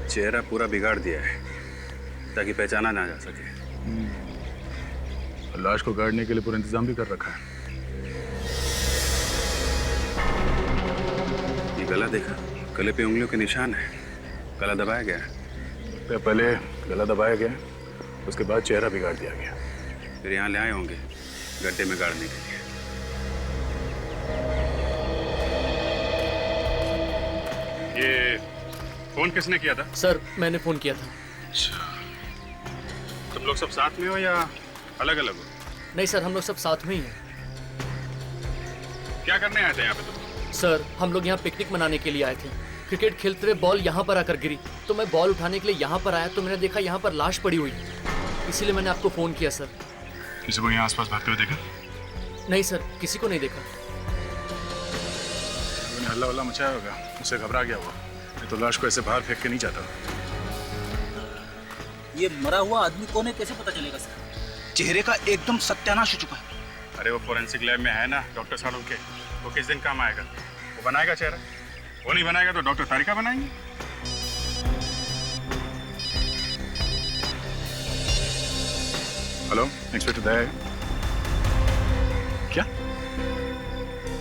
चेहरा पूरा बिगाड़ दिया है ताकि पहचाना ना जा सके। लाश को गाड़ने के लिए पूरा इंतजाम भी कर रखा है। ये गला देखा, गले पे उंगलियों के निशान है। गला दबाया गया है। तो पहले गला दबाया गया, उसके बाद चेहरा बिगाड़ दिया गया। फिर यहाँ ले आए होंगे गड्ढे में गाड़ने के लिए। ये फोन किसने किया था? सर मैंने फोन किया था। अच्छा, तुम लोग सब साथ में हो या अलग अलग हो? नहीं सर, हम लोग सब साथ में ही हैं। क्या करने आए थे यहाँ पे तुम? सर हम लोग यहाँ पिकनिक मनाने के लिए आए थे। क्रिकेट खेलते हुए बॉल यहाँ पर आकर गिरी, तो मैं बॉल उठाने के लिए यहाँ पर आया तो मैंने देखा यहाँ पर लाश पड़ी हुई, इसीलिए मैंने आपको फोन किया सर। किसी को यहाँ आसपास भागते हुए देखा? नहीं सर, किसी को नहीं देखा। हल्ला वल्ला मचाया होगा, उससे घबरा गया वो। ये तो लाश को ऐसे बाहर फेंक के नहीं जाता। ये मरा हुआ आदमी कौन है, कैसे पता चलेगा सर? चेहरे का एकदम सत्यानाश हो चुका है। अरे वो फोरेंसिक लैब में है ना डॉक्टर साड़ू के, वो किस दिन काम आएगा? वो बनाएगा चेहरा। वो नहीं बनाएगा तो डॉक्टर तारिका बनाएंगे। हेलो, इंस्पेक्टर दया है? क्या?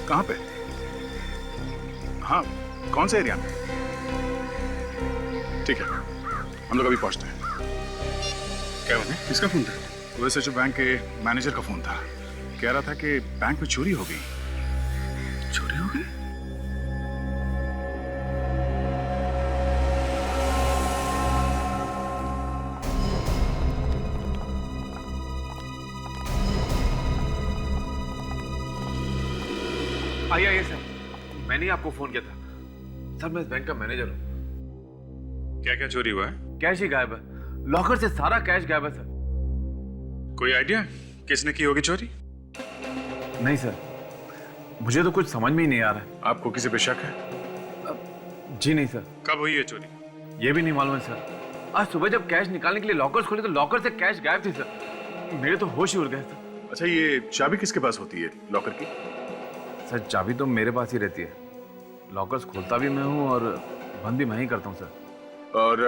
कहाँ पे? हाँ, कौन से एरिया में? ठीक है, हम लोग अभी पहुंचते हैं। क्या बने? किसका फोन था? वैसे जो बैंक के मैनेजर का फोन था, कह रहा था कि बैंक में चोरी हो गई। चोरी हो गई? आइए सर, मैंने ही आपको फोन किया था। सर मैं इस बैंक का मैनेजर हूँ। क्या क्या चोरी हुआ है? कैश ही गायब है, लॉकर से सारा कैश गायब है सर। कोई आइडिया किसने की होगी चोरी? नहीं सर, मुझे तो कुछ समझ में ही नहीं आ रहा है। आपको किसी पे शक है? जी नहीं सर। कब हुई है चोरी? ये भी नहीं मालूम है सर। आज सुबह जब कैश निकालने के लिए लॉकर्स खोले तो लॉकर से कैश गायब थी सर। मेरे तो होश ही उड़ गए सर। अच्छा, ये चाबी किसके पास होती है लॉकर की? सर चाबी तो मेरे पास ही रहती है। लॉकर्स खोलता भी मैं हूँ और बंद भी मैं ही करता हूँ सर। और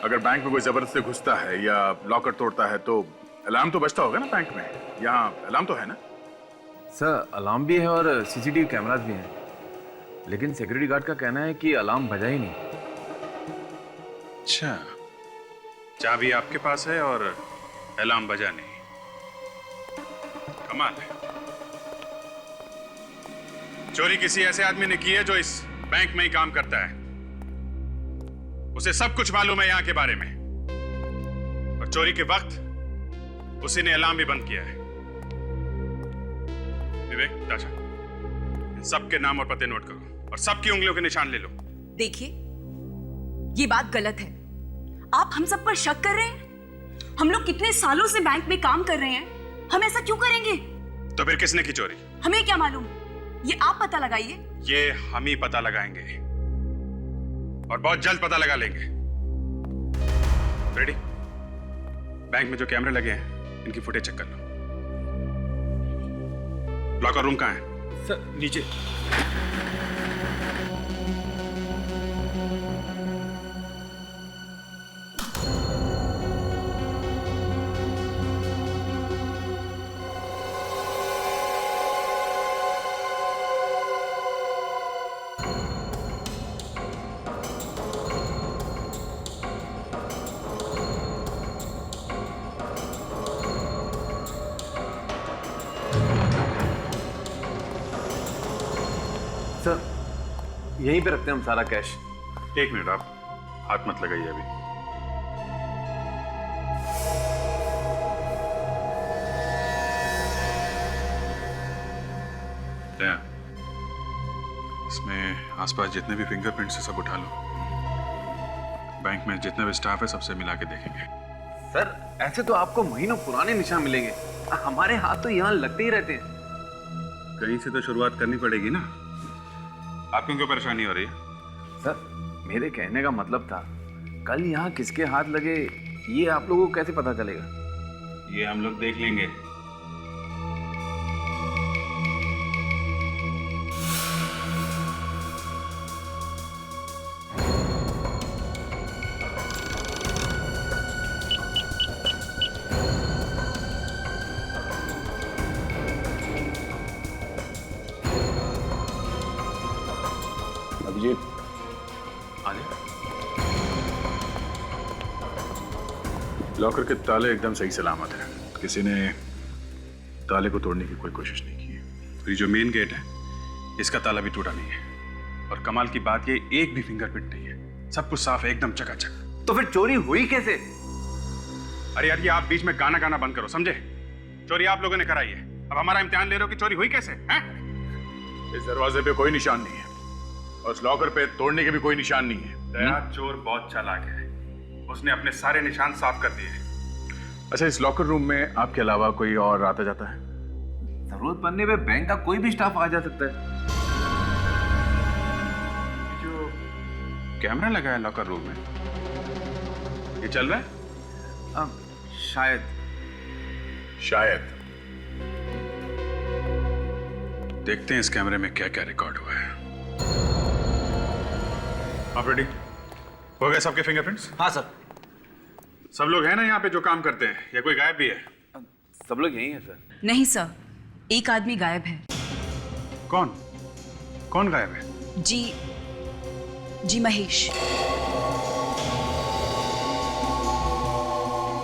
अगर बैंक में कोई जबरदस्ती घुसता है या लॉकर तोड़ता है तो अलार्म तो बजता होगा ना बैंक में? यहाँ अलार्म तो है ना? सर अलार्म भी है और सीसीटीवी कैमरास भी हैं, लेकिन सिक्योरिटी गार्ड का कहना है कि अलार्म बजा ही नहीं। अच्छा, चाबी आपके पास है और अलार्म बजा नहीं। कमाल है। चोरी किसी ऐसे आदमी ने की है जो इस बैंक में ही काम करता है। उसे सब कुछ मालूम है यहाँ के बारे में, और चोरी के वक्त उसी ने अलार्म भी बंद किया है। विवेक, ताशा, इन सबके नाम और पते नोट करो और सबकी उंगलियों के निशान ले लो। देखिए, ये बात गलत है। आप हम सब पर शक कर रहे हैं। हम लोग कितने सालों से बैंक में काम कर रहे हैं, हम ऐसा क्यों करेंगे? तो फिर किसने की चोरी? हमें क्या मालूम, ये आप पता लगाइए। ये हम ही पता लगाएंगे और बहुत जल्द पता लगा लेंगे। रेडी? बैंक में जो कैमरे लगे हैं इनकी फुटेज चेक कर लो। लॉकर रूम कहाँ है? सर नीचे। सर यहीं पे रखते हैं हम सारा कैश। एक मिनट, आप हाथ मत लगाइए अभी। दया, इसमें आसपास जितने भी फिंगरप्रिंट्स है सब उठा लो। बैंक में जितने भी स्टाफ है सबसे मिला के देखेंगे। सर ऐसे तो आपको महीनों पुराने निशान मिलेंगे, हमारे हाथ तो यहाँ लगते ही रहते हैं। कहीं से तो शुरुआत करनी पड़ेगी ना। आपको क्यों परेशानी हो रही है? सर मेरे कहने का मतलब था, कल यहाँ किसके हाथ लगे ये आप लोगों को कैसे पता चलेगा? ये हम लोग देख लेंगे। लॉकर के ताले एकदम सही सलामत हैं। किसी ने ताले को तोड़ने की कोई कोशिश नहीं की है। ये जो मेन गेट है इसका ताला भी टूटा नहीं है, और कमाल की बात ये एक भी फिंगरप्रिंट नहीं है, सब कुछ साफ है, एकदम चकाचक। तो फिर चोरी हुई कैसे? अरे यार, ये आप बीच में गाना गाना बंद करो, समझे? चोरी आप लोगों ने कराई है, अब हमारा इम्तिहान ले रहे हो कि चोरी हुई कैसे हैं? इस दरवाजे पे कोई निशान नहीं है और इस लॉकर पे तोड़ने के भी कोई निशान नहीं है। दया चोर बहुत चालाक है, उसने अपने सारे निशान साफ कर दिए। अच्छा, इस लॉकर रूम में आपके अलावा कोई और आता जाता है? जरूरत पड़ने पे बैंक का कोई भी स्टाफ आ जा सकता है। जो कैमरा लगा है लॉकर रूम में, ये चल रहा है? शायद शायद। देखते हैं इस कैमरे में क्या क्या रिकॉर्ड हुआ है। आप रेडी हो गए? सबके फिंगरप्रिंट्स? हाँ सर। सब लोग हैं ना यहाँ पे जो काम करते हैं, या कोई गायब भी है? सब लोग यही हैं सर। नहीं सर, एक आदमी गायब है। कौन कौन गायब है? जी महेश।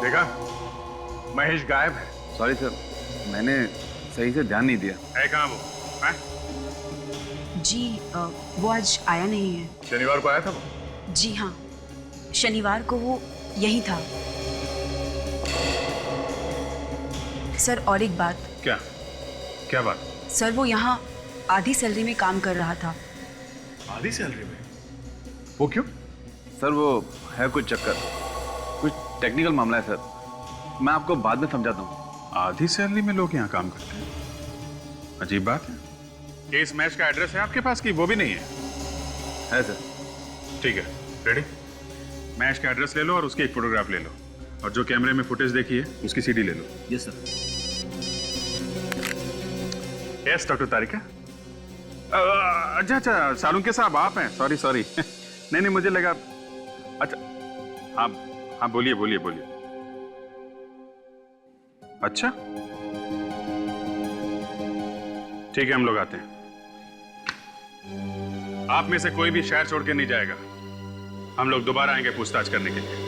देखा, महेश गायब है। सॉरी सर, मैंने सही से ध्यान नहीं दिया। है कहाँ वो? हैं? वो आज आया नहीं है। शनिवार को आया था वो? जी हाँ, शनिवार को वो यही था। सर और एक बात। क्या क्या बात? सर वो यहाँ आधी सैलरी में काम कर रहा था। आधी सैलरी में? वो क्यों? सर वो है कुछ चक्कर, कुछ टेक्निकल मामला है सर, मैं आपको बाद में समझाता हूँ। आधी सैलरी में लोग यहाँ काम करते हैं, अजीब बात है। केस मैच का एड्रेस है आपके पास कि वो भी नहीं है? सर। ठीक है, रेडी? मैच का एड्रेस ले लो और उसकी एक फोटोग्राफ ले लो, और जो कैमरे में फुटेज देखी है उसकी सीडी ले लो। Yes sir. Yes doctor Tarika. अच्छा, सालुंके साहब आप हैं? सॉरी नहीं, मुझे लगा। अच्छा, हाँ बोलिए। अच्छा, ठीक है, हम लोग आते हैं। आप में से कोई भी शहर छोड़ के नहीं जाएगा, हम लोग दोबारा आएंगे पूछताछ करने के लिए।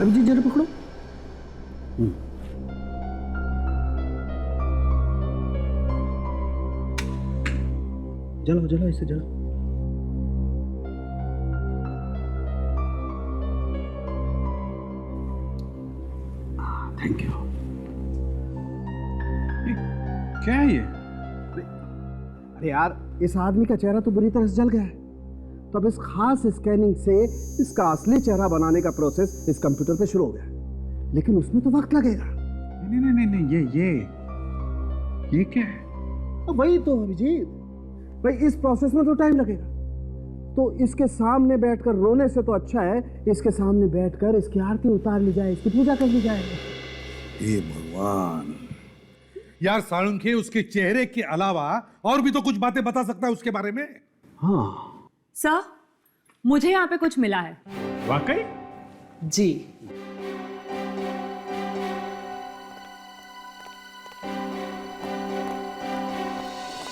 अभिजीत जरा पकड़ो। जलाओ इसे जलाओ। Thank you. क्या है ये? अरे यार, इस आदमी का चेहरा तो बुरी तरह से जल गया है, तो अब इस खास स्कैनिंग से इसका असली चेहरा बनाने का प्रोसेस इस कंप्यूटर पे शुरू हो गया, लेकिन उसमें तो वक्त लगेगा। नहीं, ये क्या है? वही तो अभिजीत भाई, इस प्रोसेस में तो टाइम लगेगा, तो इसके सामने बैठकर रोने से तो अच्छा है इसके सामने बैठकर इसकी आरती उतार ली जाए, इसकी पूजा कर ली जाए। हे भगवान। यार साळुंखे उसके चेहरे के अलावा और भी तो कुछ बातें बता सकता है उसके बारे में। हाँ सर, मुझे यहाँ पे कुछ मिला है। वाकई? जी।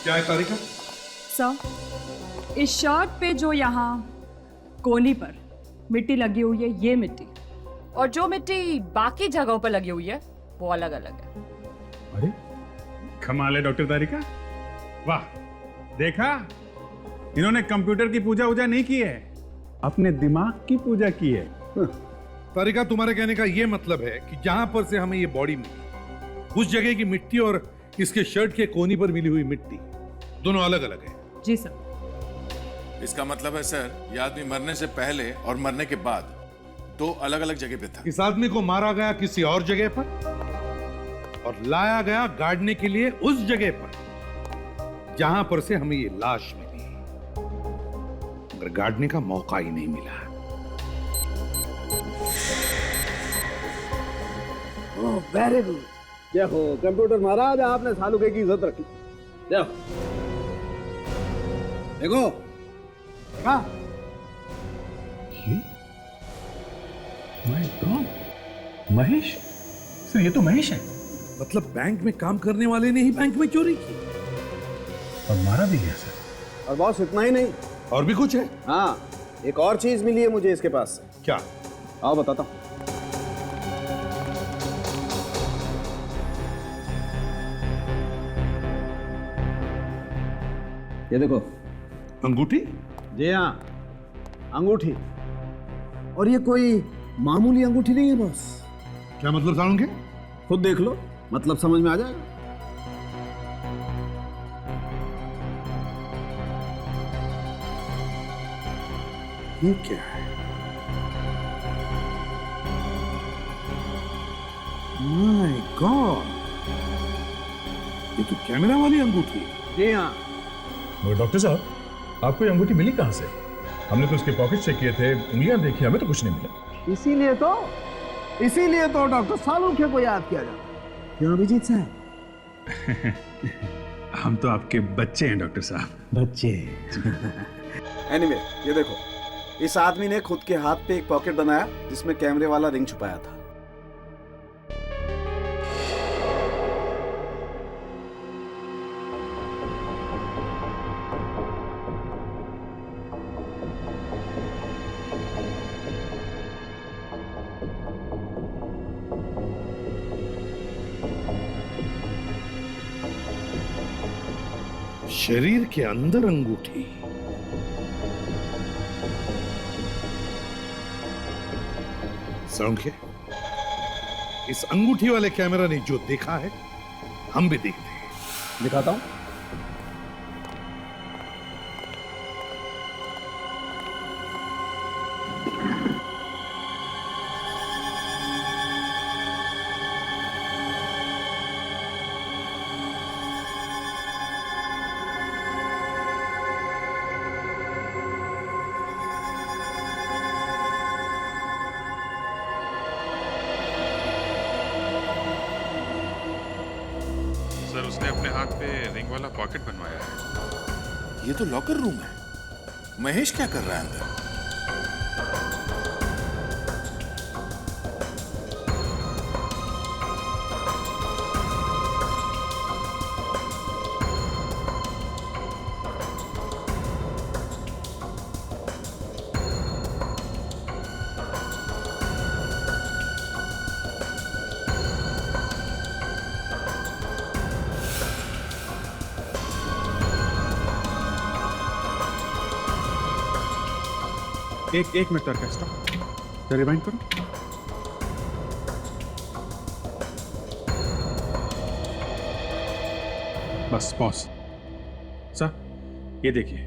क्या है तारिका? सर, इस शर्ट पे जो यहाँ कोहनी पर मिट्टी लगी हुई है, ये मिट्टी, और जो मिट्टी बाकी जगहों पर लगी हुई है वो अलग अलग है। अरे कमाल है डॉक्टर तारिका, वाह! देखा, इन्होंने कंप्यूटर की पूजा वूजा नहीं की है, अपने दिमाग की पूजा की है। तारिका, तुम्हारे कहने का ये मतलब है कि जहां पर से हमें ये बॉडी मिली, उस जगह की मिट्टी और इसके शर्ट के कोहनी पर मिली हुई मिट्टी दोनों अलग अलग है। जी सर। इसका मतलब है सर, ये आदमी मरने से पहले और मरने के बाद दो अलग अलग जगह पे था। इस आदमी को मारा गया किसी और जगह पर और लाया गया गाड़ने के लिए उस जगह पर जहां पर से हमें ये लाश मिली, मगर गाड़ने का मौका ही नहीं मिला। Very good. देखो कंप्यूटर महाराज, आपने सालुके की इज्जत रखी। देखो देखो देखा? माय गॉड, महेश सर, ये तो महेश है। मतलब बैंक में काम करने वाले ने ही बैंक में चोरी की और मारा भी गया सर। और बॉस इतना ही नहीं, और भी कुछ है? हाँ एक और चीज मिली है मुझे इसके पास से। क्या? आओ बताता हूँ। ये देखो अंगूठी? जी हाँ, अंगूठी। और ये कोई मामूली अंगूठी नहीं है बॉस। क्या मतलब सालुके? खुद देख लो, मतलब समझ में आ जाएगा। ये क्या है? माय गॉड, ये तो कैमरा वाली अंगूठी है। जी हाँ। मगर डॉक्टर साहब, आपको ये अंगूठी मिली कहाँ से? हमने तो उसके पॉकेट चेक किए थे, उंगलियां देखी, हमें तो कुछ नहीं मिला। इसीलिए तो डॉक्टर सालुके को याद किया जाता। क्यों अभिजीत साहब? हम तो आपके बच्चे हैं डॉक्टर साहब। बच्चे। एनीवे, ये देखो, इस आदमी ने खुद के हाथ पे एक पॉकेट बनाया जिसमें कैमरे वाला रिंग छुपाया था। शरीर के अंदर अंगूठी। सालुके, इस अंगूठी वाले कैमरा ने जो देखा है हम भी देखते हैं। दिखाता हूं। सर, उसने अपने हाथ पे रिंग वाला पॉकेट बनवाया है। ये तो लॉकर रूम है। महेश क्या कर रहा है अंदर? एक मिनट तक स्टॉप, रिवाइंड करो। बस पॉज। सर, ये देखिए,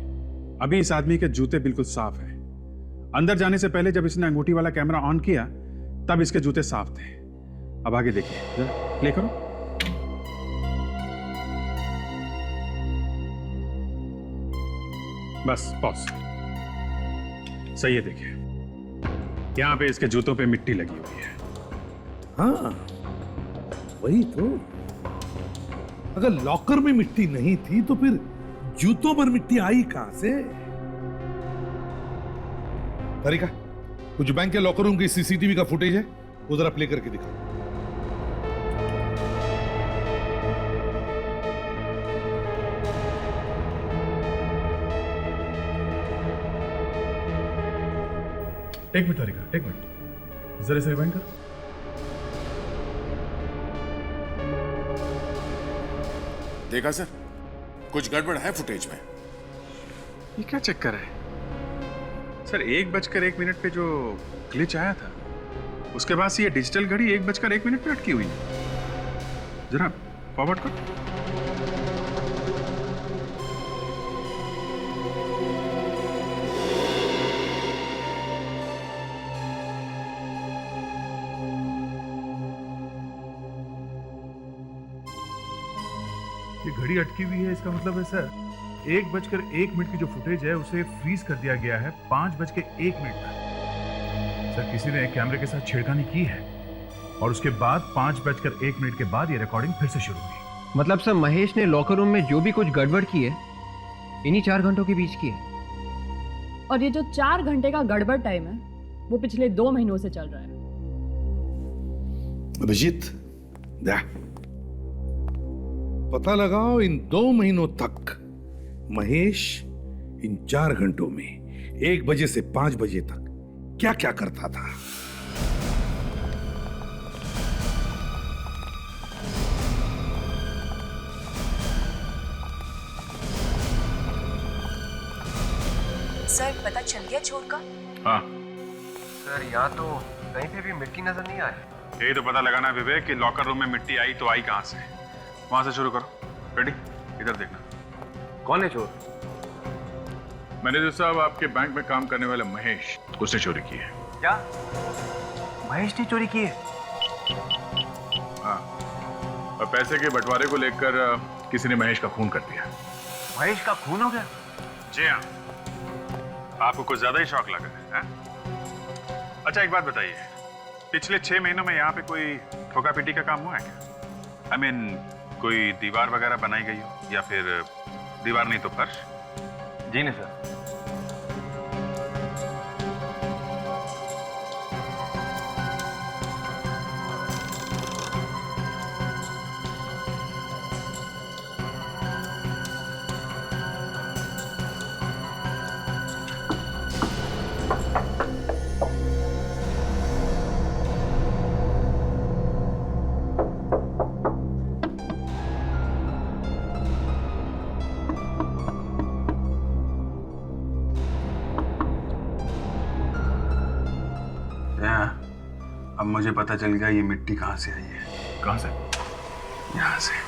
अभी इस आदमी के जूते बिल्कुल साफ हैं। अंदर जाने से पहले जब इसने अंगूठी वाला कैमरा ऑन किया तब इसके जूते साफ थे। अब आगे देखिए, जरा प्ले करो। बस पॉज। सही है, देखिए यहां पे इसके जूतों पे मिट्टी लगी हुई है। हाँ वही तो। अगर लॉकर में मिट्टी नहीं थी तो फिर जूतों पर मिट्टी आई कहां से? तरीका, कुछ बैंक के लॉकर रूम की सीसीटीवी का फुटेज है, वो जरा प्ले करके दिखा। एक मिनट तरीका, एक मिनट, जरा से रिवाइंड कर। देखा सर, कुछ गड़बड़ है फुटेज में। ये क्या चक्कर है सर? 1:01 पे जो ग्लिच आया था उसके बाद से ये डिजिटल घड़ी 1:01 पे अटकी हुई है। जरा फॉरवर्ड कर। ये घड़ी अटकी हुई है, इसका मतलब है सर 1:01 की जो फुटेज है उसे फ्रीज कर दिया गया है 5:01 तक। सर, किसी ने कैमरे के साथ छेड़खानी की है। और उसके बाद 5:01 के बाद ये रिकॉर्डिंग फिर से शुरू हुई। मतलब सर महेश ने लॉकर रूम में जो भी कुछ गड़बड़ की है इन्हीं 4 घंटों के बीच की है। और ये जो 4 घंटे का गड़बड़ टाइम है वो पिछले 2 महीनों से चल रहा है। अभिजीत, पता लगाओ इन 2 महीनों तक महेश इन 4 घंटों में 1 बजे से 5 बजे तक क्या क्या करता था। सर पता चल गया चोर का? हाँ, सर यहाँ तो कहीं पे भी मिट्टी नजर नहीं आ रही। यही तो पता लगाना है विवेक कि लॉकर रूम में मिट्टी आई तो आई कहां से। वहां से शुरू करो। रेडी? इधर देखना। कौन है चोर? मैनेजर साहब, आपके बैंक में काम करने वाला महेश, उसने चोरी की है। क्या महेश ने चोरी की है? हाँ, और पैसे के बंटवारे को लेकर किसी ने महेश का खून कर दिया। महेश का खून हो गया? जी हाँ। आपको कुछ ज्यादा ही शौक लगा है? अच्छा एक बात बताइए, पिछले 6 महीनों में यहाँ पे कोई ठोका पीटी का काम हुआ है क्या? I mean, कोई दीवार वगैरह बनाई गई हो या फिर दीवार नहीं तो फर्श? जी नहीं सर। अब मुझे पता चल गया ये मिट्टी कहाँ से आई है। कहाँ से? यहाँ से।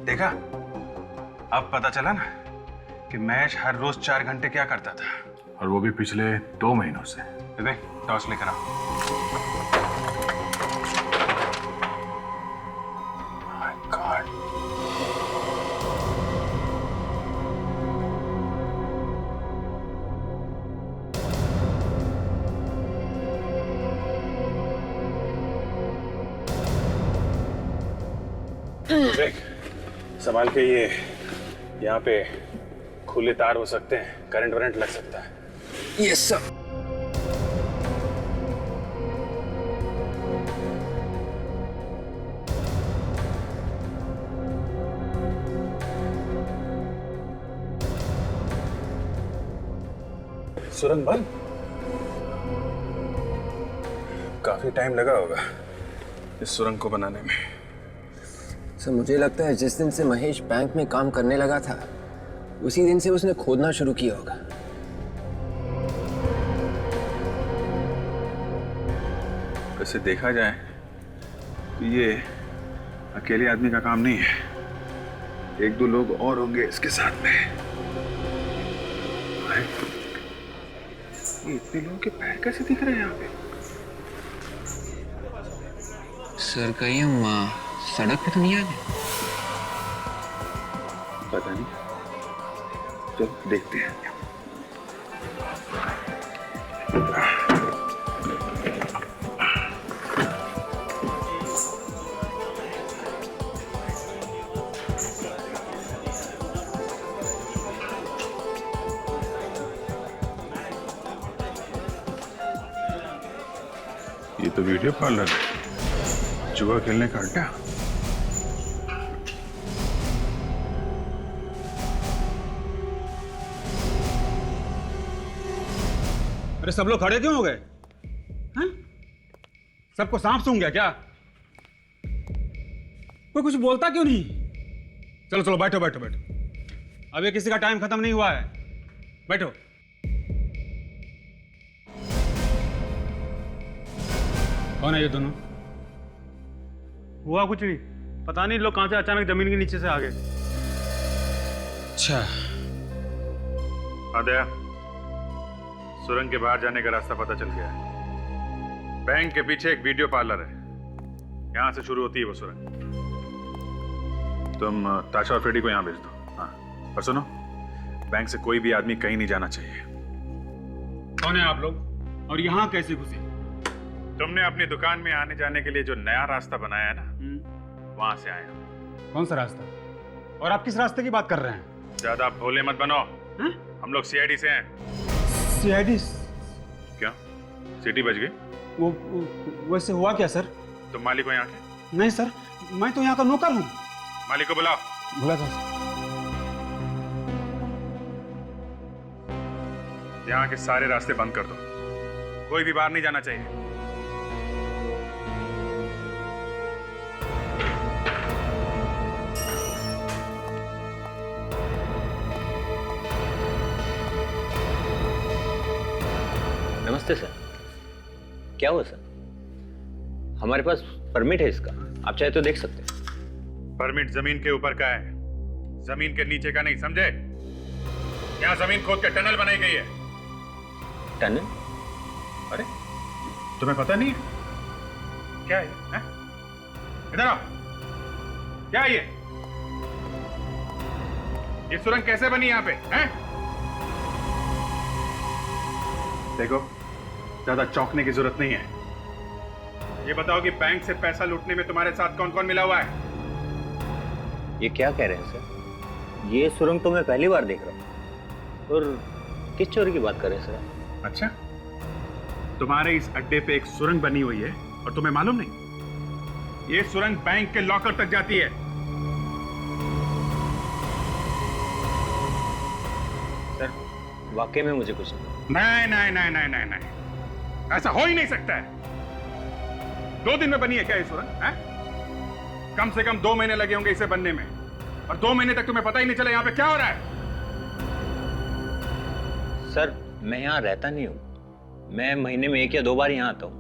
देखा, अब पता चला ना कि महेश हर रोज 4 घंटे क्या करता था, और वो भी पिछले 2 महीनों से। विवेक, टॉर्च लेकर आओ। My God. विवेक, संभाल के, ये यहाँ पे खुले तार हो सकते हैं, करंट वरंट लग सकता है। Yes sir. सुरंग बंद? काफी टाइम लगा होगा इस सुरंग को बनाने में। सर मुझे लगता है जिस दिन से महेश बैंक में काम करने लगा था उसी दिन से उसने खोदना शुरू किया होगा। वैसे देखा जाए तो ये अकेले आदमी का काम नहीं है, 1-2 लोग और होंगे इसके साथ में। ये इतने लोगों के पैर कैसे दिख रहे हैं यहाँ पे? सर कहीं वहाँ सड़क पे तो नहीं आ गए? पता नहीं, चल देखते हैं। ये तो वीडियो पार्लर है, जुआ खेलने का अड्डा। अरे सब लोग खड़े क्यों हो गए? हैं? सबको सांप सूंघ गया क्या? कोई कुछ बोलता क्यों नहीं? चलो चलो बैठो बैठो बैठो, अभी किसी का टाइम खत्म नहीं हुआ है, बैठो। कौन है ये दोनों? हुआ कुछ नहीं, पता नहीं लोग कहां से अचानक जमीन के नीचे से आ गए। अच्छा, आदया, सुरंग के बाहर जाने का रास्ता पता चल गया है। बैंक के पीछे एक वीडियो पार्लर है, यहां से शुरू होती है वो सुरंग। तुम ताशा और फ्रेडी को यहां भेज दो। हाँ, और सुनो, बैंक से कोई भी आदमी कहीं नहीं जाना चाहिए। कौन है आप लोग और यहाँ कैसे घुसे? तुमने अपनी दुकान में आने जाने के लिए जो नया रास्ता बनाया है ना, वहां से आए हम। कौन सा रास्ता? और आप किस रास्ते की बात कर रहे हैं? ज्यादा भोले मत बनो। हम लोग सीआईडी से हैं। सीआईडी? क्या सिटी बच गई? वो वैसे हुआ क्या सर? तुम मालिक हो यहाँ के? नहीं सर, मैं तो यहाँ का नौकर हूँ। मालिक को बुलाओ। बुला था। यहाँ के सारे रास्ते बंद कर दो, कोई भी बाहर नहीं जाना चाहिए। नमस्ते सर। क्या हुआ सर? हमारे पास परमिट है इसका, आप चाहे तो देख सकते हैं। परमिट जमीन के ऊपर का है, जमीन के नीचे का नहीं, समझे? यहाँ जमीन खोद के टनल बनाई गई है। टनल? अरे तुम्हें पता नहीं है? क्या है ये? इधर आओ। क्या है ये? ये सुरंग कैसे बनी यहाँ पे? हैं? देखो, ज्यादा चौंकने की जरूरत नहीं है। ये बताओ कि बैंक से पैसा लूटने में तुम्हारे साथ कौन कौन मिला हुआ है? ये क्या कह रहे हैं सर? ये सुरंग तो मैं पहली बार देख रहा हूँ। और किस चोरी की बात कर रहे हैं सर? अच्छा, तुम्हारे इस अड्डे पे एक सुरंग बनी हुई है और तुम्हें मालूम नहीं? ये सुरंग बैंक के लॉकर तक जाती है। सर वाकई में मुझे कुछ नहीं नहीं नहीं नहीं नहीं नहीं, ऐसा हो ही नहीं सकता है। 2 दिन में बनी है क्या ये सुरंग? हैं? कम से कम 2 महीने लगे होंगे इसे बनने में, और 2 महीने तक तुम्हें पता ही नहीं चला यहाँ पे क्या हो रहा है। सर मैं यहाँ रहता नहीं हूँ, मैं महीने में 1 या 2 बार यहाँ आता हूँ।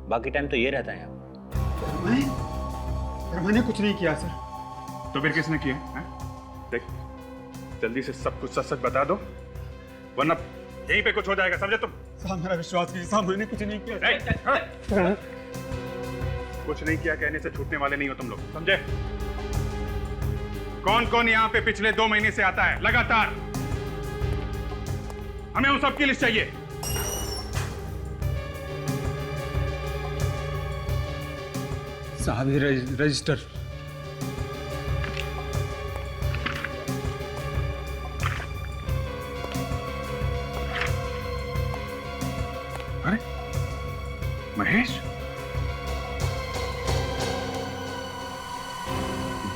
बाकी टाइम तो ये रहता है यहाँ। मैंने कुछ नहीं किया सर। तो फिर किसने किया है? देख, जल्दी से सब कुछ सच सच बता दो, वरना यहीं पे कुछ हो जाएगा, समझे तुम? साहब मेरा विश्वास कीजिए साहब, मैंने कुछ नहीं किया। कुछ नहीं किया कहने से छूटने वाले नहीं हो तुम लोग, समझे? कौन कौन यहाँ पे पिछले 2 महीने से आता है लगातार? हमें उन सबकी लिस्ट चाहिए। साहब ये रजिस्टर। अरे महेश,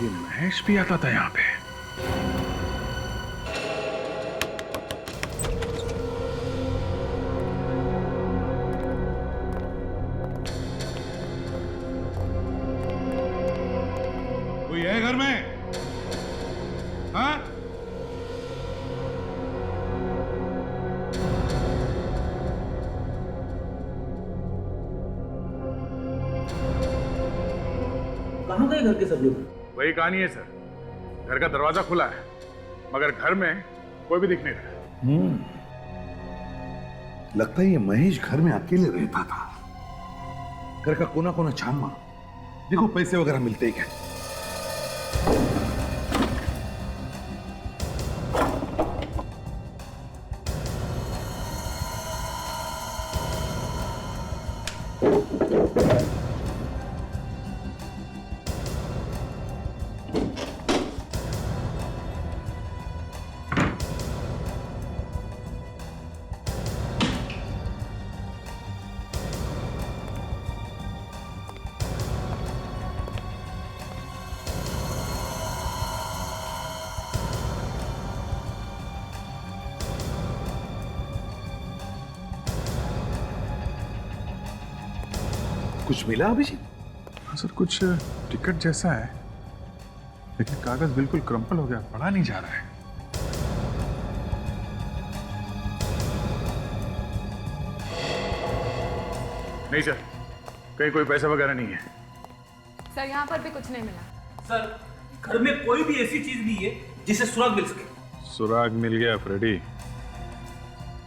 ये महेश भी आता था यहाँ पे। कोई है घर में? हाँ? कहाँ गए घर के सब लोग? वही कहानी है सर, घर का दरवाजा खुला है मगर घर में कोई भी दिख नहीं रहा। लगता है ये महेश घर में अकेले रहता था। घर का कोना कोना छान मारो, देखो पैसे वगैरह मिलते ही क्या। कुछ मिला अभिजीत? हाँ सर, कुछ टिकट जैसा है, लेकिन कागज बिल्कुल क्रम्पल हो गया, पढ़ा नहीं जा रहा है। नहीं सर, कहीं कोई पैसा वगैरह नहीं है। सर यहाँ पर भी कुछ नहीं मिला। सर घर में कोई भी ऐसी चीज नहीं है जिसे सुराग मिल सके। सुराग मिल गया फ्रेडी।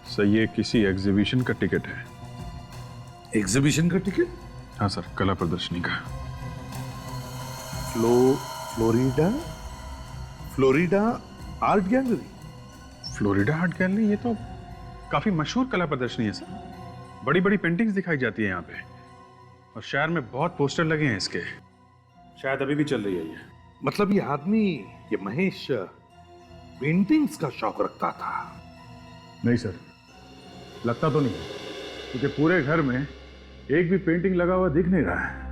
सही, ये किसी एग्जीबिशन का टिकट है। एग्जीबिशन का टिकट? हाँ सर, कला प्रदर्शनी का। Florida art gallery. Florida art gallery, ये तो काफी मशहूर कला प्रदर्शनी है सर। बड़ी बड़ी पेंटिंग्स दिखाई जाती है यहाँ पे, और शहर में बहुत पोस्टर लगे हैं इसके। शायद अभी भी चल रही है ये। मतलब ये आदमी, ये महेश, पेंटिंग्स का शौक रखता था? नहीं सर, लगता तो नहीं, क्योंकि पूरे घर में एक भी पेंटिंग लगा हुआ दिख नहीं रहा है।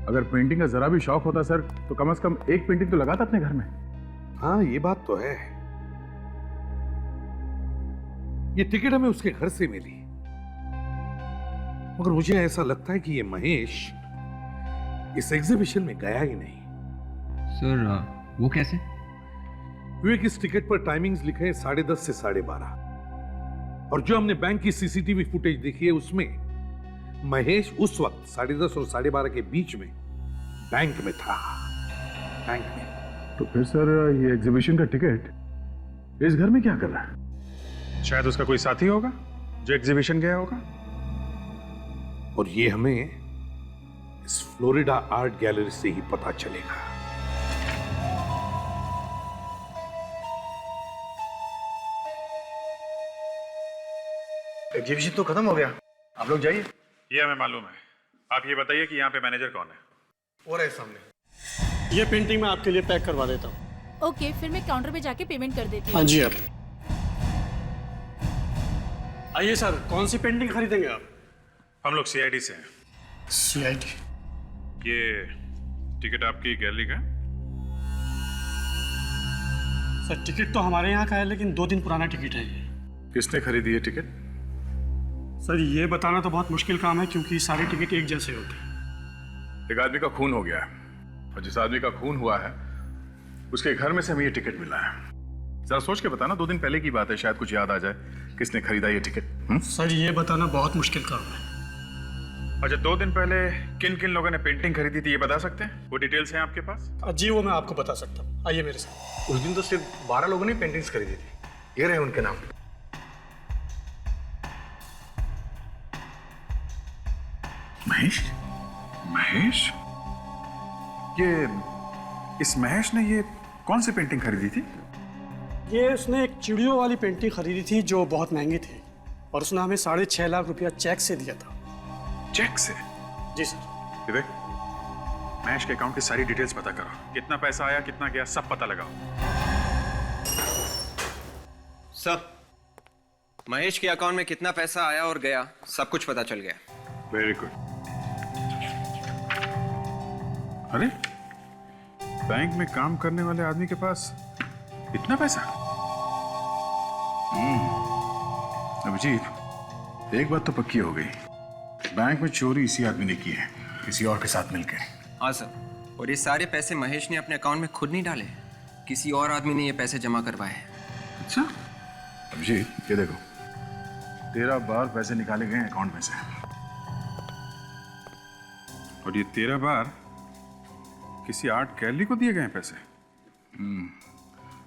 अगर पेंटिंग का जरा भी शौक होता सर, तो कम से कम एक पेंटिंग तो लगाता अपने घर में। हाँ, ये बात तो है। ये टिकट हमें उसके घर से मिली, मगर मुझे ऐसा लगता है कि ये महेश इस एग्जीबिशन में गया ही नहीं। सर वो कैसे? विवेक, इस टिकट पर टाइमिंग्स लिखे हैं 10:30 से 12:30, और जो हमने बैंक की सीसीटीवी फुटेज देखी है उसमें महेश उस वक्त 10:30 और 12:30 के बीच में बैंक में था। बैंक में। तो फिर सर ये एग्जीबिशन का टिकट इस घर में क्या कर रहा है? शायद उसका कोई साथी होगा जो एग्जीबिशन गया होगा। और ये हमें इस फ्लोरिडा आर्ट गैलरी से ही पता चलेगा। एग्जीबिशन तो खत्म हो गया, आप लोग जाइए। ये हमें मालूम है। आप ये बताइए कि यहाँ पे मैनेजर कौन है? और है सामने। ये पेंटिंग मैं आपके लिए पैक करवा देता हूँ। ओके, फिर मैं काउंटर पे जाके पेमेंट कर देती हूँ। हाँ जी, आप आइए सर, कौन सी पेंटिंग खरीदेंगे आप? हम लोग सीआईडी से हैं। सीआईडी? ये टिकट आपकी गैलरी का? सर टिकट तो हमारे यहाँ का है, लेकिन 2 दिन पुराना टिकट है ये। किसने खरीदी ये टिकट? सर ये बताना तो बहुत मुश्किल काम है, क्योंकि सारे टिकट एक जैसे होते हैं। एक आदमी का खून हो गया है, और जिस आदमी का खून हुआ है उसके घर में से हमें ये टिकट मिला है। जरा सोच के बताना, 2 दिन पहले की बात है, शायद कुछ याद आ जाए किसने खरीदा ये टिकट। सर ये बताना बहुत मुश्किल काम है। अच्छा, 2 दिन पहले किन किन लोगों ने पेंटिंग खरीदी थी ये बता सकते हैं? वो डिटेल्स हैं आपके पास? जी वो मैं आपको बता सकता हूँ, आइए मेरे साथ। उस दिन तो सिर्फ 12 लोगों ने पेंटिंग्स खरीदी थी। ये रहे उनके नाम। महेश? महेश? ये इस महेश ने ये कौन सी पेंटिंग खरीदी थी? ये उसने एक चिड़ियों वाली पेंटिंग खरीदी थी जो बहुत महंगी थी, और उसने हमें 6.5 लाख रुपया चेक से दिया था। चेक से? जी सर। विवेक, महेश के अकाउंट की सारी डिटेल्स पता करो। कितना पैसा आया, कितना गया, सब पता लगाओ। सर, महेश के अकाउंट में कितना पैसा आया और गया, सब कुछ पता चल गया। Very good. अरे, बैंक में काम करने वाले आदमी के पास इतना पैसा? अभिजीत, एक बात तो पक्की हो गई, बैंक में चोरी इसी आदमी ने की है, किसी और के साथ मिलकर। हाँ सर, और ये सारे पैसे महेश ने अपने अकाउंट में खुद नहीं डाले, किसी और आदमी ने ये पैसे जमा करवाए हैं। अच्छा अभिजीत, ये देखो, 13 बार पैसे निकाले गए अकाउंट में से, और ये 13 बार किसी आर्ट गैलरी को दिए गए पैसे।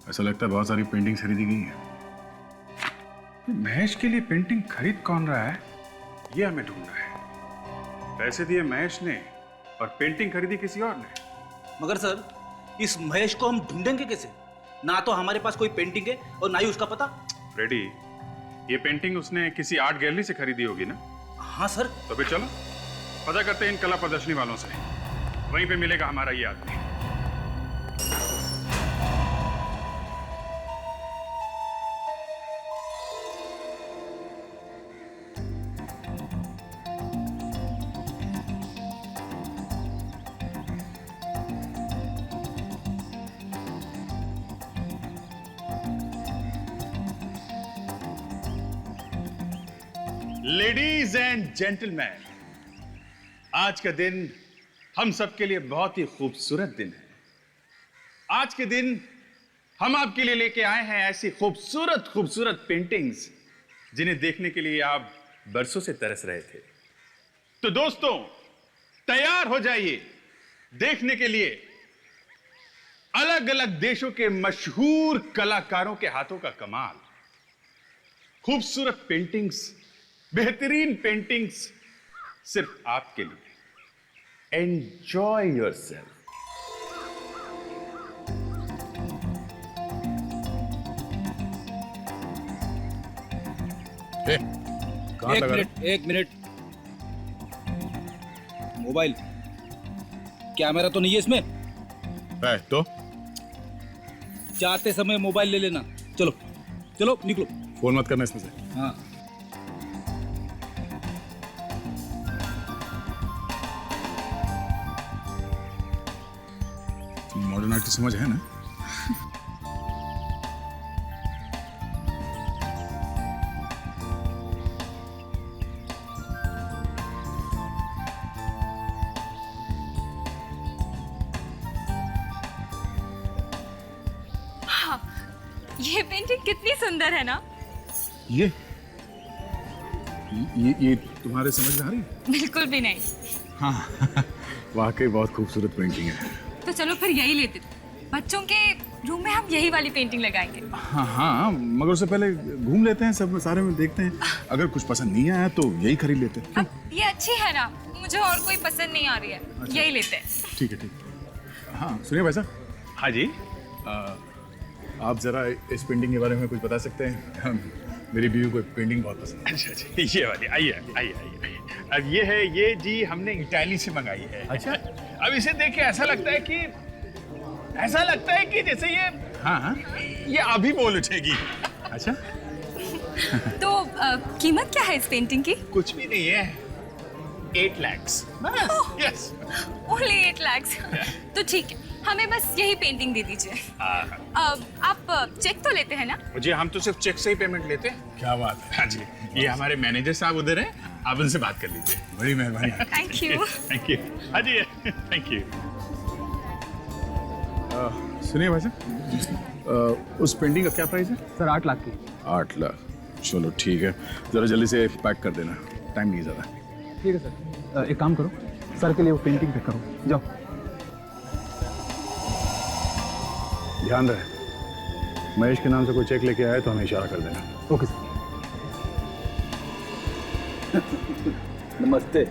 ऐसा लगता है बहुत सारी पेंटिंग खरीदी गई है। महेश के लिए पेंटिंग खरीद कौन रहा है, ये हमें ढूंढना है। पैसे दिए महेश ने और पेंटिंग खरीदी किसी और ने। मगर सर, इस महेश को हम ढूंढेंगे कैसे? ना तो हमारे पास कोई पेंटिंग है और ना ही उसका पता। फ्रेडी, ये पेंटिंग उसने किसी आर्ट गैलरी से खरीदी होगी ना? हाँ सर। तो फिर चलो पता करते हैं इन कला प्रदर्शनी वालों से, वहीं पे मिलेगा हमारा ये आदमी। लेडीज एंड जेंटलमैन, आज का दिन हम सबके लिए बहुत ही खूबसूरत दिन है। आज के दिन हम आपके लिए लेके आए हैं ऐसी खूबसूरत खूबसूरत पेंटिंग्स जिन्हें देखने के लिए आप बरसों से तरस रहे थे। तो दोस्तों, तैयार हो जाइए देखने के लिए अलग अलग देशों के मशहूर कलाकारों के हाथों का कमाल, खूबसूरत पेंटिंग्स, बेहतरीन पेंटिंग्स सिर्फ आपके लिए। Enjoy yourself. एक मिनट मोबाइल कैमरा तो नहीं है इसमें? है तो जाते समय मोबाइल ले लेना। चलो चलो निकलो। फोन मत करना इसमें से। हाँ मॉडर्न आर्ट की समझ है ना? ये पेंटिंग कितनी सुंदर है ना? ये तुम्हारे समझ में आ रही है? बिल्कुल भी नहीं। हाँ वाकई बहुत खूबसूरत पेंटिंग है। तो चलो फिर यही लेते। बच्चों के रूम में हम यही वाली पेंटिंग लगाएंगे। हाँ हाँ, मगर उससे पहले घूम लेते हैं, सब सारे में देखते हैं। अगर कुछ पसंद नहीं आया तो यही खरीद लेते हैं। अब ये अच्छी है ना, मुझे और कोई पसंद नहीं आ रही है। अच्छा। यही लेते हैं। ठीक है ठीक है। हाँ सुनिए भाई साहब। हाँ जी। आप जरा इस पेंटिंग के बारे में कुछ बता सकते हैं? मेरी बीवी को पेंटिंग बहुत पसंद है। अच्छा अच्छा, ये वाली। आइए आइए आइए। अब ये है, ये जी हमने इटाली से मंगाई है। अच्छा। अब इसे देख के ऐसा लगता है कि जैसे ये, हाँ हाँ, ये अभी बोल उठेगी। अच्छा। तो कीमत क्या है इस पेंटिंग की? कुछ भी नहीं है, 8 लाख। यस। ओनली 8 लाख। तो ठीक है, हमें बस यही पेंटिंग दे दीजिए। आप चेक तो लेते हैं ना? जी हम तो सिर्फ चेक से ही पेमेंट लेते हैं। क्या बात है। हाँ जी, ये हमारे मैनेजर साहब उधर हैं, आप उनसे बात कर लीजिए। बड़ी मेहरबानी। Thank you. Thank you. हाँ जी थैंक यू। सुनिए भाई साहब, उस पेंटिंग का क्या प्राइस है? सर 8 लाख की। 8 लाख। चलो ठीक है, जरा जल्दी से पैक कर देना, टाइम नहीं ज़्यादा। ठीक है सर। एक काम करो, सर के लिए वो पेंटिंग पैक करो, जाओ। ध्यान रहे, महेश के नाम से कोई चेक लेके आए तो हमें इशारा कर देना। Okay sir. नमस्ते।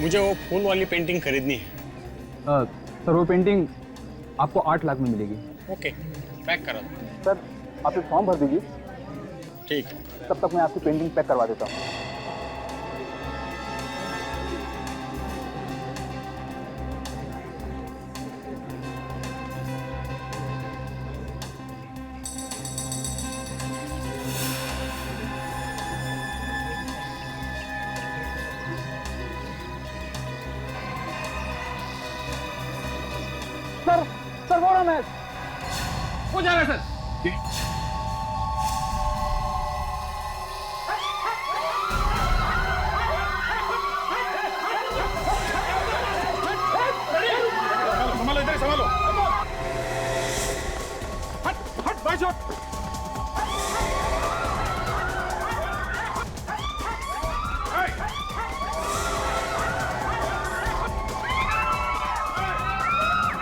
मुझे वो फूल वाली पेंटिंग खरीदनी है। सर वो पेंटिंग आपको 8 लाख में मिलेगी। ओके, पैक करा दो। सर आप एक फॉर्म भर दीजिए। ठीक है। तब तक मैं आपकी पेंटिंग पैक करवा देता हूँ। सर वो रहा मैच हो जाएगा सर। संभालो इधर, संभालो। हट हट बाई शॉट।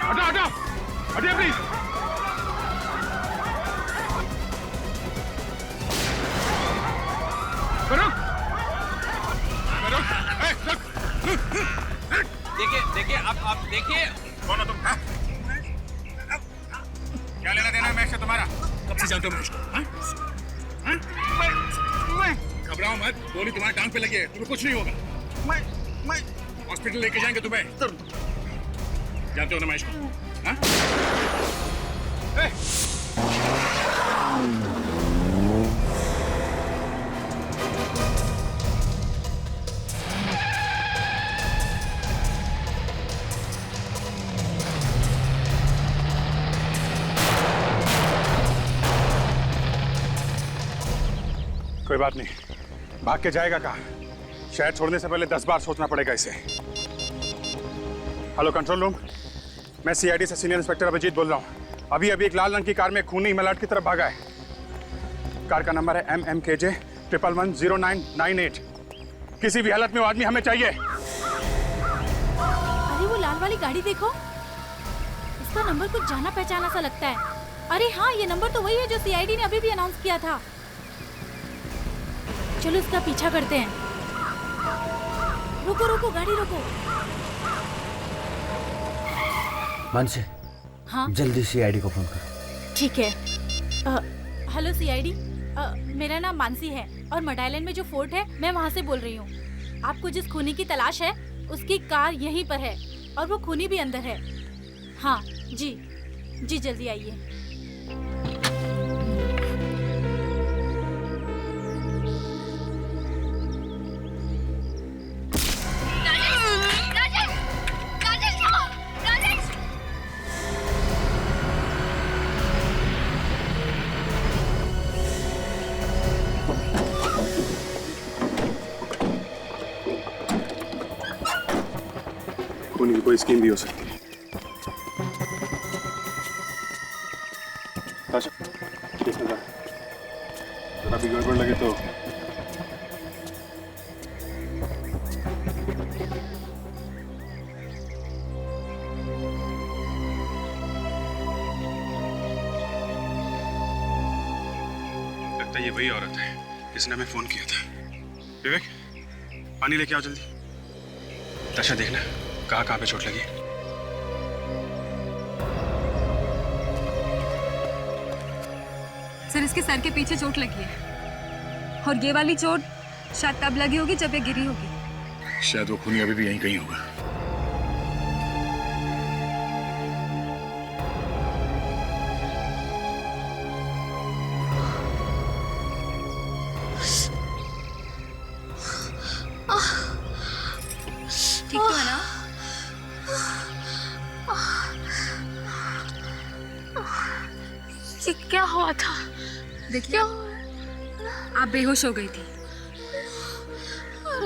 हटा हटा हटिए प्लीज। देखिए देखिए कौन हो तुम? हाँ? क्या लेना देना है मैच से तुम्हारा? कब से जानते हो मैं इसको? हाँ? हाँ? घबराओ मत, गोली तुम्हारे टांग पे लगी है, तुम्हें कुछ नहीं होगा। मैं हॉस्पिटल लेके जाएंगे तुम्हें। जानते हो ना महेश को? हाँ? कोई बात नहीं, भाग के जाएगा कहाँ? शहर छोड़ने से पहले 10 बार सोचना पड़ेगा इसे। हेलो कंट्रोल रूम, मैं सीआईडी से सीनियर इंस्पेक्टर अभिजीत बोल रहा हूँ। अभी एक लाल रंग की कार में खूनी मलाड की तरफ भागा है। कार का नंबर है MMKJ 110998। किसी भी हालत में वो आदमी हमें चाहिए। अरे वो लाल वाली गाड़ी देखो, इसका नंबर कुछ जाना पहचाना सा लगता है। अरे हाँ, ये नंबर तो वही है जो सीआईडी ने अभी भी अनाउंस किया था। चलो इसका पीछा करते हैं। रुको रुको, गाड़ी रुको। मानसी, हाँ जल्दी सीआईडी को फोन करो। ठीक है। हेलो सीआईडी, मेरा नाम मानसी है और मड आइलैंड में जो फोर्ट है मैं वहाँ से बोल रही हूँ। आपको जिस खूनी की तलाश है उसकी कार यहीं पर है और वो खूनी भी अंदर है। हाँ जी जी, जल्दी आइए। खूनी की कोई स्कीम भी हो सकती है। ताशा, किसने कहा? जरा भी गड़बड़ लगे तो लगता है ये वही औरत है जिसने हमें फोन किया था। विवेक, पानी लेके आओ जल्दी। ताशा, देखना कहाँ पे चोट लगी। सर, इसके सर के पीछे चोट लगी है और ये वाली चोट शायद तब लगी होगी जब ये गिरी होगी। शायद वो खूनी अभी भी यहीं कहीं होगा। ठीक तो है ना? ये क्या हुआ था? देखिए, आप बेहोश हो गई थी।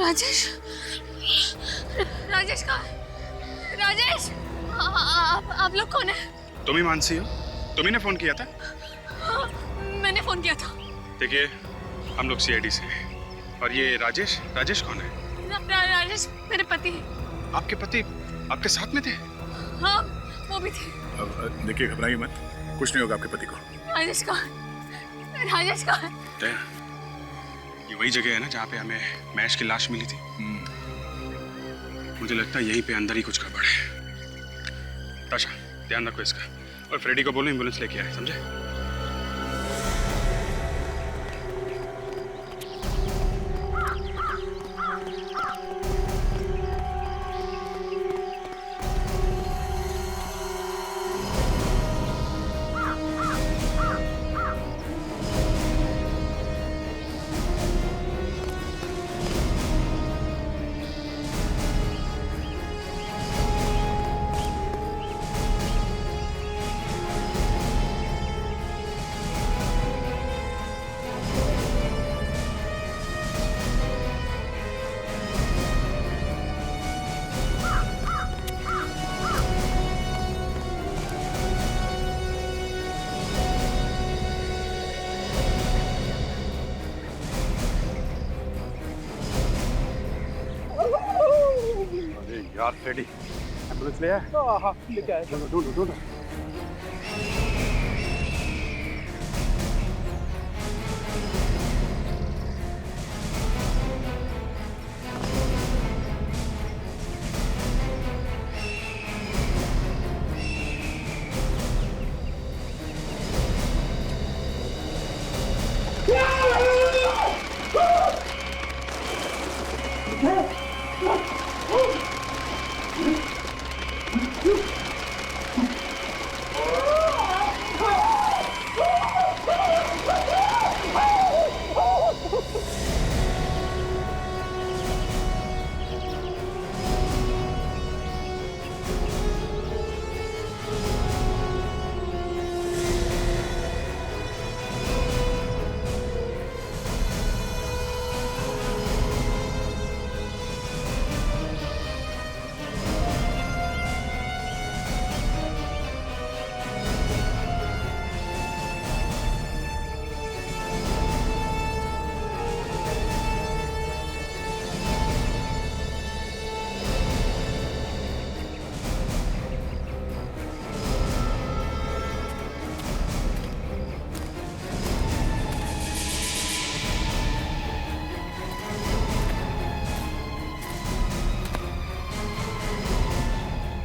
राजेश, राजेश कहाँ है? राजेश, आप लोग कौन है? तुम ही मानसी हो? तुम्ही ने फोन किया था? हाँ, मैंने फोन किया था। देखिए, हम लोग सीआईडी से हैं। और ये राजेश, राजेश कौन है? राजेश मेरे पति हैं। आपके पति आपके साथ में थे? हाँ, वो भी थे। अब देखिए, घबराइए मत, कुछ नहीं होगा आपके पति को। राजेश कहाँ है? राजेश कहाँ है? दया, ये वही जगह है ना जहाँ पे हमें मैश की लाश मिली थी। मुझे लगता है यहीं पे अंदर ही कुछ गड़बड़ है। ताशा, ध्यान रखो इसका, और फ्रेडी को बोलो एम्बुलेंस लेके आए, समझे? यार फ्रेडी, एम्बुलेंस ले आए? हाँ, लेके आए। ढूंढो।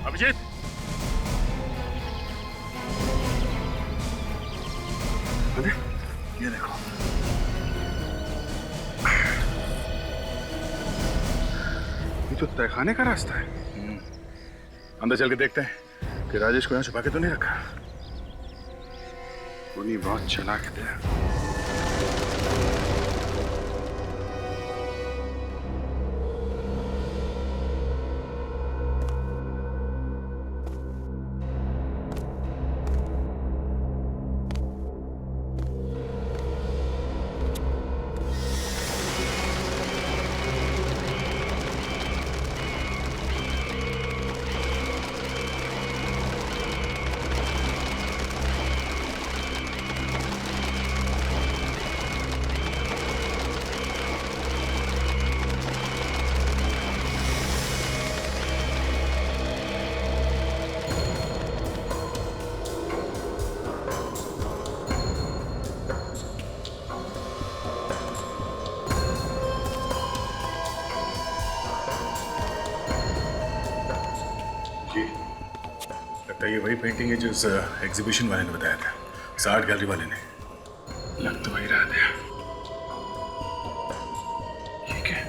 अभिजीत, अरे ये देखो, ये तो तहखाने का रास्ता है। अंदर चल के देखते हैं कि राजेश को यहाँ छुपा के तो नहीं रखा। उन्हीं बहुत चालाक थे। ये वही पेंटिंग है जो उस एग्जीबिशन वाले ने बताया था, इस आर्ट गैलरी वाले ने। लग तो वही रहा था। ठीक है,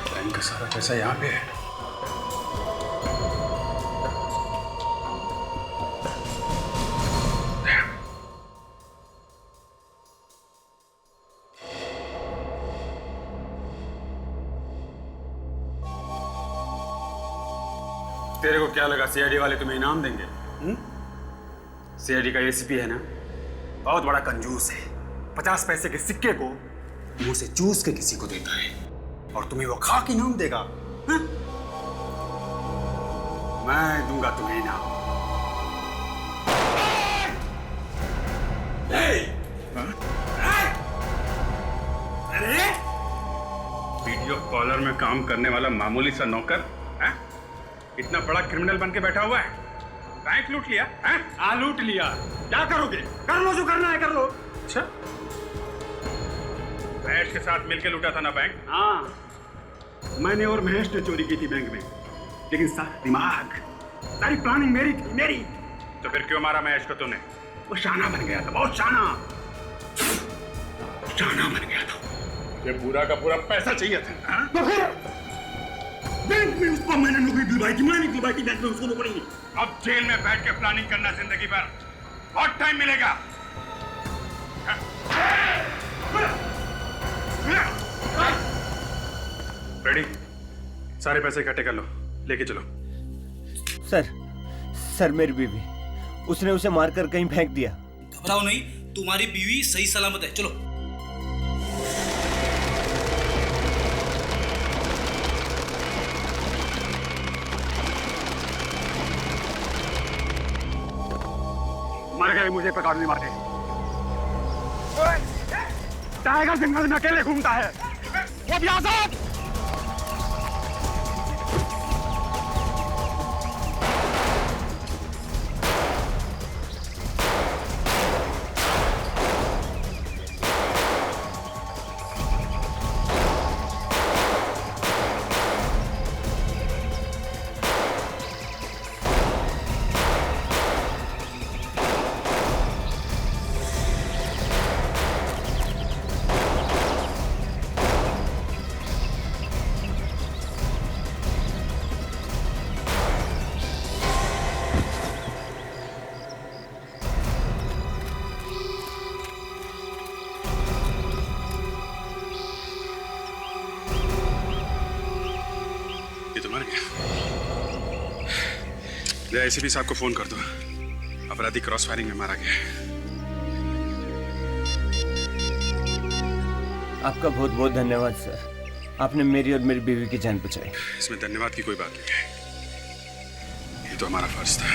बैंक का सारा पैसा यहाँ पे है। तेरे को क्या लगा सीआईडी वाले तुम्हें इनाम देंगे? सीआईडी का एसीपी है ना, बहुत बड़ा कंजूस है। 50 पैसे के सिक्के को मुंह से चूस के किसी को देता है और तुम्हें वो खाक इनाम देगा। हा? मैं दूंगा तुम्हें इनाम। वीडियो कॉलर में काम करने वाला मामूली सा नौकर इतना बड़ा क्रिमिनल बन के बैठा हुआ है। बैंक लूट लिया? हाँ लूट लिया। क्या करोगे? कर लो जो करना है कर लो। अच्छा, महेश के साथ मिलके लूटा था ना बैंक? हाँ, मैंने और महेश ने चोरी की थी बैंक में, लेकिन सारा दिमाग, सारी प्लानिंग मेरी थी, मेरी। तो फिर क्यों मारा महेश को तूने? वो शाना बन गया था, बहुत शाना बन गया था। ये पूरा का पूरा पैसा चाहिए था। तो फिर बैंक में उसको मैंने नौकरी दिलवाई थी, मैंने दिलवाई थी बैंक में उसको नौकरी। अब जेल में बैठ के प्लानिंग करना जिंदगी भर, बहुत टाइम मिलेगा। रेडी, सारे पैसे इकट्ठे कर लो, लेके चलो। सर मेरी बीवी, उसने उसे मारकर कहीं फेंक दिया। घबराओ नहीं, तुम्हारी बीवी सही सलामत है। चलो। मर गए, मुझे पकड़ नहीं मारे। टाइगर जंगल में अकेले घूमता है, वो भी आजाद। तो मर गया। ले एसीपी साहब को फोन कर दो, अपराधी क्रॉस फायरिंग में मारा गया है। आपका बहुत बहुत धन्यवाद सर, आपने मेरी और मेरी बीवी की जान बचाई। इसमें धन्यवाद की कोई बात नहीं है, ये तो हमारा फर्ज था।